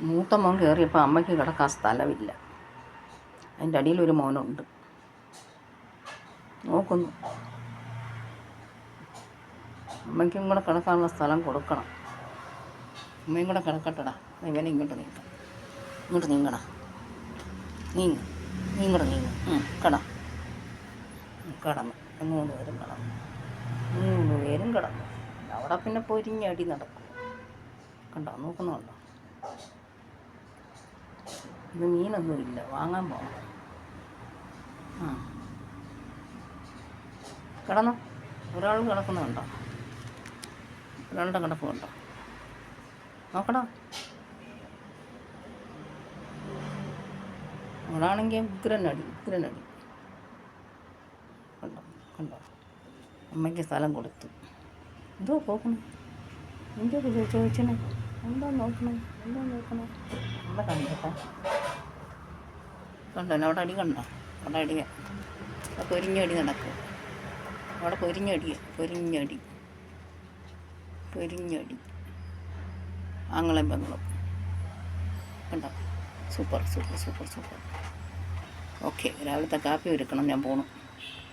മൂത്ത മോൻ കയറിയപ്പോൾ അമ്മയ്ക്ക് കിടക്കാൻ സ്ഥലമില്ല. അതിൻ്റെ അടിയിലൊരു മോനുണ്ട് നോക്കുന്നു. അമ്മയ്ക്കും കൂടെ കിടക്കാനുള്ള സ്ഥലം കൊടുക്കണം. അമ്മയും കൂടെ കിടക്കട്ടടാ. ഇവനെ ഇങ്ങോട്ട് നീക്കാം. ഇങ്ങോട്ട് നീങ്ങടാ. നീങ്ങ നീങ്ങടെ നീങ്ങ. കടന്നു 3 പേരും കടന്നു. 3 പേരും കിടന്നു. അവിടെ പിന്നെ പൊരിഞ്ഞടി നടക്കും. കണ്ടോ, നോക്കുന്നുണ്ടോ? ഇത് മീനൊന്നും ഇല്ല, വാങ്ങാൻ പോകണം. കിടന്നു. ഒരാൾ കിടക്കുന്നുണ്ടോ? ഒരാളുടെ കിടപ്പ് കണ്ടോ? നോക്കടാ. അവളാണെങ്കിൽ ഉഗ്രനടി. കണ്ടോ അമ്മയ്ക്ക് സ്ഥലം കൊടുത്തു. എന്തോ പോക്കണം? എന്തോ ചോദിച്ചണേ? എന്താ നോക്കണേ? അമ്മ കണ്ടോ? അവിടെ അടി കണ്ടോ? അവിടെ അടിയ പൊരിഞ്ഞടി നടക്കും. അവിടെ പൊരിഞ്ഞടി ആങ്ങളും പെങ്ങളും കണ്ടോ? സൂപ്പർ. ഓക്കെ, രാവിലത്തെ കാപ്പി ഒരുക്കണം. ഞാൻ പോണു.